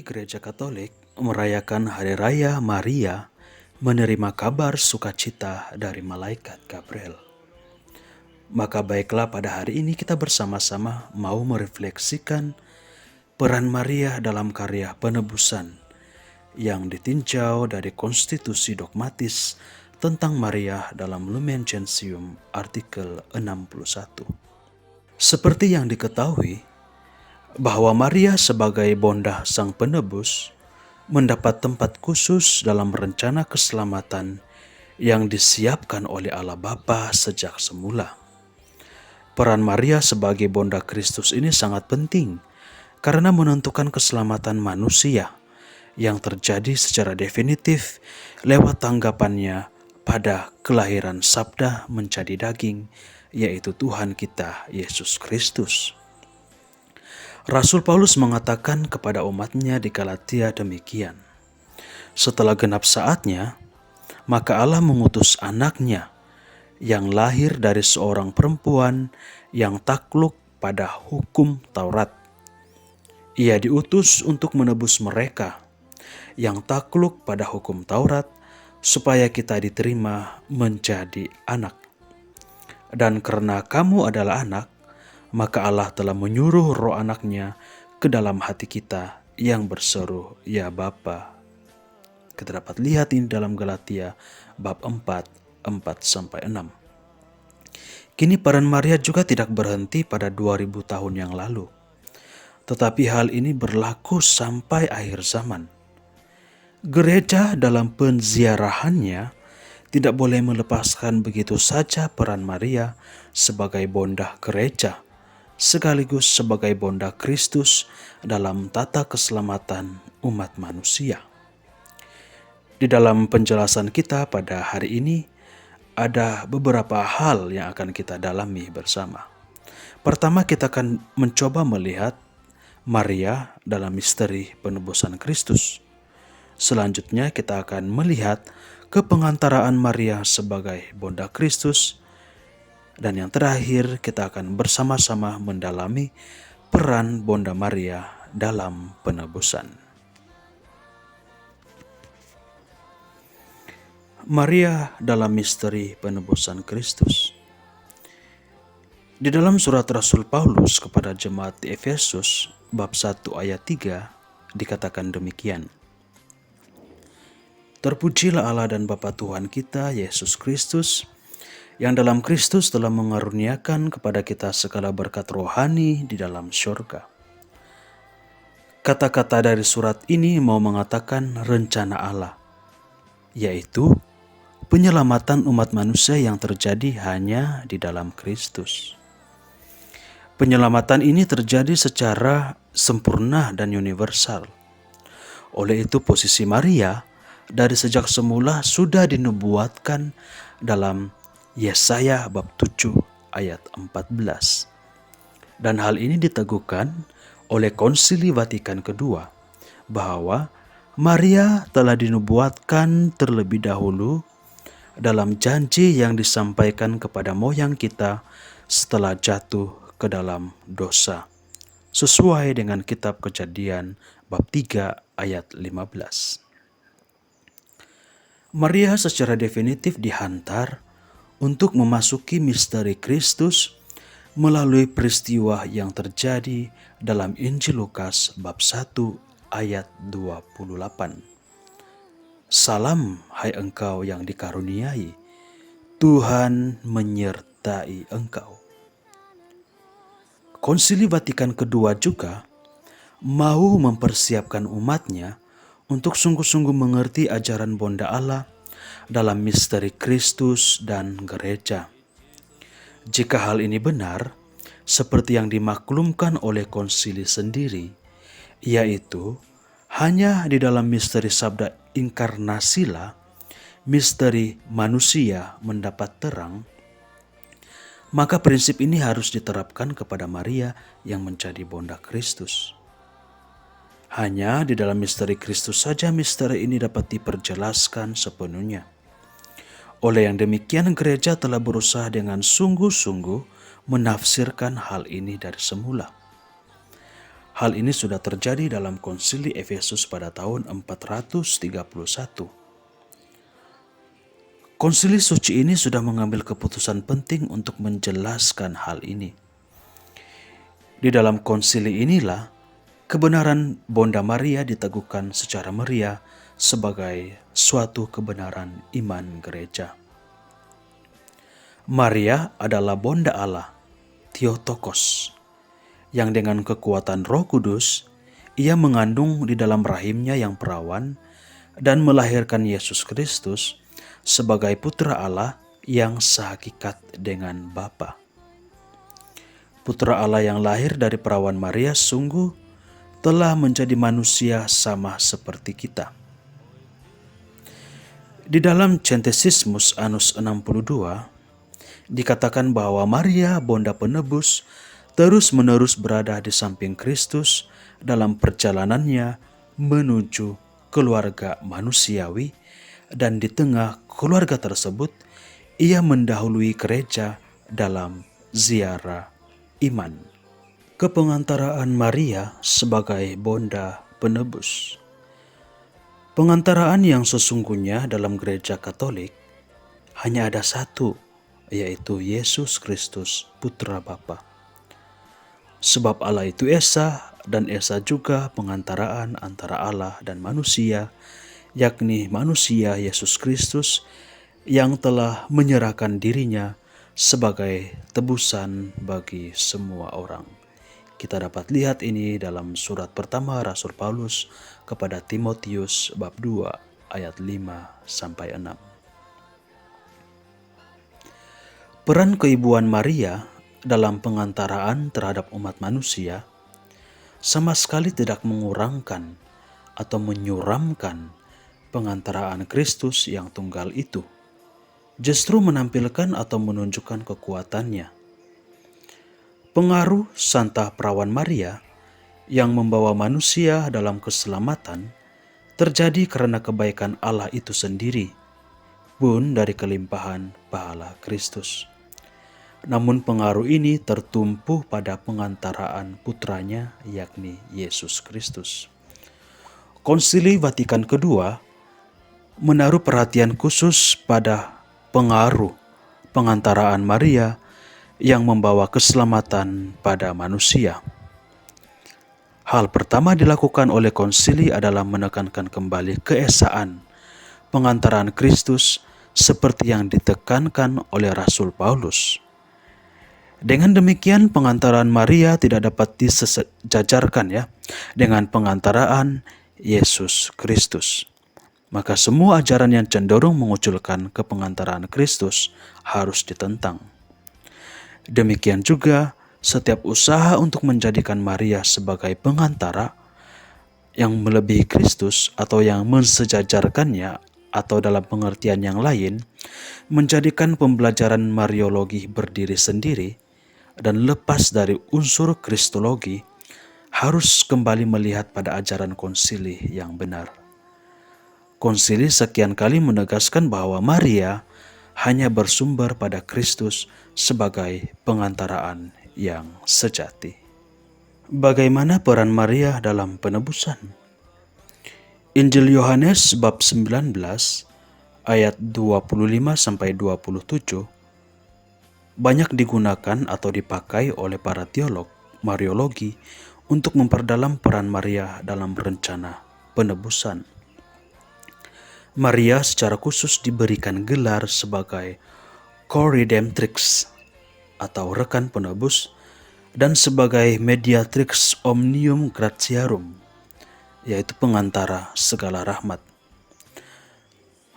Gereja Katolik merayakan Hari Raya Maria menerima kabar sukacita dari malaikat Gabriel. Maka baiklah pada hari ini kita bersama-sama mau merefleksikan peran Maria dalam karya penebusan yang ditinjau dari konstitusi dogmatis tentang Maria dalam Lumen Gentium artikel 61. Seperti yang diketahui, bahwa Maria sebagai bonda Sang Penebus mendapat tempat khusus dalam rencana keselamatan yang disiapkan oleh Allah Bapa sejak semula. Peran Maria sebagai bonda Kristus ini sangat penting karena menentukan keselamatan manusia yang terjadi secara definitif lewat tanggapannya pada kelahiran Sabda menjadi daging, yaitu Tuhan kita Yesus Kristus. Rasul Paulus mengatakan kepada umatnya di Galatia demikian, setelah genap saatnya, maka Allah mengutus anaknya yang lahir dari seorang perempuan yang takluk pada hukum Taurat. Ia diutus untuk menebus mereka yang takluk pada hukum Taurat supaya kita diterima menjadi anak. Dan karena kamu adalah anak, maka Allah telah menyuruh roh anaknya ke dalam hati kita yang berseru, ya Bapa. Kita dapat lihat ini dalam Galatia bab 4, 4-6. Kini peran Maria juga tidak berhenti pada 2000 tahun yang lalu. Tetapi hal ini berlaku sampai akhir zaman. Gereja dalam penziarahannya tidak boleh melepaskan begitu saja peran Maria sebagai bonda gereja, sekaligus sebagai bonda Kristus dalam tata keselamatan umat manusia. Di dalam penjelasan kita pada hari ini, ada beberapa hal yang akan kita dalami bersama. Pertama, kita akan mencoba melihat Maria dalam misteri penebusan Kristus. Selanjutnya, kita akan melihat kepengantaraan Maria sebagai bonda Kristus. Dan yang terakhir, kita akan bersama-sama mendalami peran bonda Maria dalam penebusan. Maria dalam misteri penebusan Kristus. Di dalam surat Rasul Paulus kepada jemaat di Efesus bab 1 ayat 3 dikatakan demikian. Terpujilah Allah dan Bapa Tuhan kita Yesus Kristus, yang dalam Kristus telah mengaruniakan kepada kita segala berkat rohani di dalam syurga. Kata-kata dari surat ini mau mengatakan rencana Allah, yaitu penyelamatan umat manusia yang terjadi hanya di dalam Kristus. Penyelamatan ini terjadi secara sempurna dan universal. Oleh itu posisi Maria dari sejak semula sudah dinubuatkan dalam Yesaya bab 7 ayat 14. Dan hal ini diteguhkan oleh Konsili Vatikan II bahwa Maria telah dinubuatkan terlebih dahulu dalam janji yang disampaikan kepada moyang kita setelah jatuh ke dalam dosa, sesuai dengan kitab Kejadian bab 3 ayat 15. Maria secara definitif dihantar untuk memasuki misteri Kristus melalui peristiwa yang terjadi dalam Injil Lukas bab 1 ayat 28. Salam hai engkau yang dikaruniai, Tuhan menyertai engkau. Konsili Vatikan II juga mau mempersiapkan umatnya untuk sungguh-sungguh mengerti ajaran bonda Allah dalam misteri Kristus dan gereja. Jika hal ini benar, seperti yang dimaklumkan oleh konsili sendiri, yaitu hanya di dalam misteri sabda inkarnasilah misteri manusia mendapat terang, maka prinsip ini harus diterapkan kepada Maria yang menjadi bonda Kristus. Hanya di dalam misteri Kristus saja misteri ini dapat diperjelaskan sepenuhnya. Oleh yang demikian, gereja telah berusaha dengan sungguh-sungguh menafsirkan hal ini dari semula. Hal ini sudah terjadi dalam konsili Efesus pada tahun 431. Konsili suci ini sudah mengambil keputusan penting untuk menjelaskan hal ini. Di dalam konsili inilah kebenaran Bonda Maria diteguhkan secara meriah sebagai suatu kebenaran iman gereja. Maria adalah Bonda Allah, Theotokos, yang dengan kekuatan Roh Kudus, ia mengandung di dalam rahimnya yang perawan dan melahirkan Yesus Kristus sebagai Putra Allah yang sehakikat dengan Bapa. Putra Allah yang lahir dari perawan Maria sungguh telah menjadi manusia sama seperti kita. Di dalam Centesismus Annus 62, dikatakan bahwa Maria, Bonda Penebus, terus-menerus berada di samping Kristus dalam perjalanannya menuju keluarga manusiawi, dan di tengah keluarga tersebut ia mendahului gereja dalam ziarah iman. Kepengantaraan Maria sebagai Bonda Penebus. Pengantaraan yang sesungguhnya dalam gereja Katolik hanya ada satu, yaitu Yesus Kristus, Putra Bapa. Sebab Allah itu Esa, dan Esa juga pengantaraan antara Allah dan manusia, yakni manusia Yesus Kristus yang telah menyerahkan dirinya sebagai tebusan bagi semua orang. Kita dapat lihat ini dalam surat pertama Rasul Paulus kepada Timotius bab 2 ayat 5-6. Peran keibuan Maria dalam pengantaraan terhadap umat manusia sama sekali tidak mengurangkan atau menyuramkan pengantaraan Kristus yang tunggal itu. Justru menampilkan atau menunjukkan kekuatannya. Pengaruh Santa Perawan Maria yang membawa manusia dalam keselamatan terjadi karena kebaikan Allah itu sendiri, pun dari kelimpahan pahala Kristus. Namun pengaruh ini tertumpu pada pengantaraan putranya, yakni Yesus Kristus. Konsili Vatikan II menaruh perhatian khusus pada pengaruh pengantaraan Maria yang membawa keselamatan pada manusia. Hal pertama dilakukan oleh konsili adalah menekankan kembali keesaan pengantaraan Kristus seperti yang ditekankan oleh Rasul Paulus. Dengan demikian pengantaraan Maria tidak dapat disejajarkan dengan pengantaraan Yesus Kristus. Maka semua ajaran yang cenderung menguculkan kepengantaraan Kristus harus ditentang. Demikian juga setiap usaha untuk menjadikan Maria sebagai pengantara yang melebihi Kristus atau yang mensejajarkannya, atau dalam pengertian yang lain, menjadikan pembelajaran Mariologi berdiri sendiri dan lepas dari unsur Kristologi, harus kembali melihat pada ajaran konsili yang benar. Konsili sekian kali menegaskan bahwa Maria hanya bersumber pada Kristus sebagai pengantaraan yang sejati. Bagaimana peran Maria dalam penebusan? Injil Yohanes bab 19 ayat 25-27 banyak digunakan atau dipakai oleh para teolog Mariologi untuk memperdalam peran Maria dalam rencana penebusan. Maria secara khusus diberikan gelar sebagai Co-Redemptrix atau rekan penebus, dan sebagai Mediatrix Omnium Gratiarum, yaitu pengantara segala rahmat.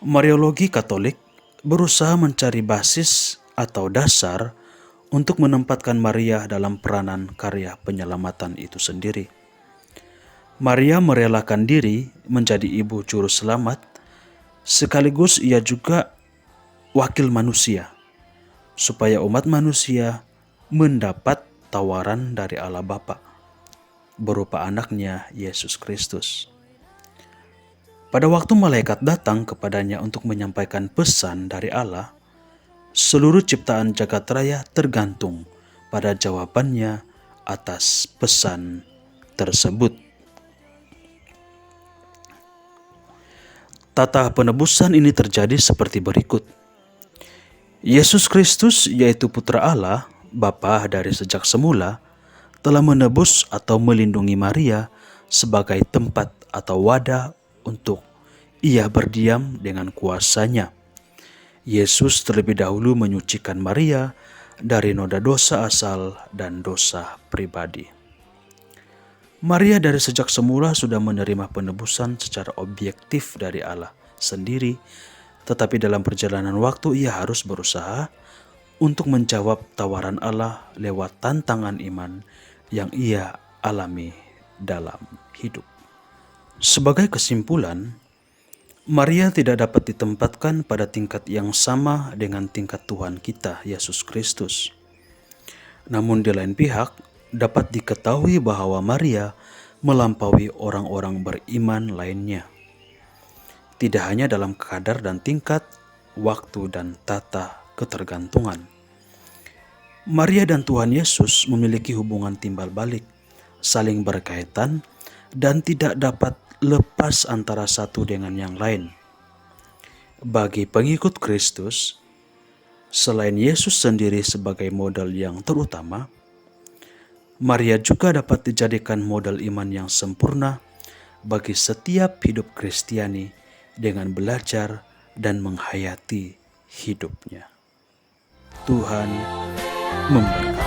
Mariologi Katolik berusaha mencari basis atau dasar untuk menempatkan Maria dalam peranan karya penyelamatan itu sendiri. Maria merelakan diri menjadi ibu juru selamat, sekaligus ia juga wakil manusia, supaya umat manusia mendapat tawaran dari Allah Bapa berupa anaknya Yesus Kristus. Pada waktu malaikat datang kepadanya untuk menyampaikan pesan dari Allah, seluruh ciptaan jagat raya tergantung pada jawabannya atas pesan tersebut. Tata penebusan ini terjadi seperti berikut. Yesus Kristus, yaitu Putra Allah, Bapa dari sejak semula, telah menebus atau melindungi Maria sebagai tempat atau wadah untuk ia berdiam dengan kuasanya. Yesus terlebih dahulu menyucikan Maria dari noda dosa asal dan dosa pribadi. Maria dari sejak semula sudah menerima penebusan secara objektif dari Allah sendiri, tetapi dalam perjalanan waktu ia harus berusaha untuk menjawab tawaran Allah lewat tantangan iman yang ia alami dalam hidup. Sebagai kesimpulan, Maria tidak dapat ditempatkan pada tingkat yang sama dengan tingkat Tuhan kita, Yesus Kristus. Namun di lain pihak, dapat diketahui bahwa Maria melampaui orang-orang beriman lainnya. Tidak hanya dalam kadar dan tingkat, waktu dan tata ketergantungan. Maria dan Tuhan Yesus memiliki hubungan timbal balik, saling berkaitan, dan tidak dapat lepas antara satu dengan yang lain. Bagi pengikut Kristus, selain Yesus sendiri sebagai model yang terutama, Maria juga dapat dijadikan model iman yang sempurna bagi setiap hidup Kristiani dengan belajar dan menghayati hidupnya. Tuhan memberkati.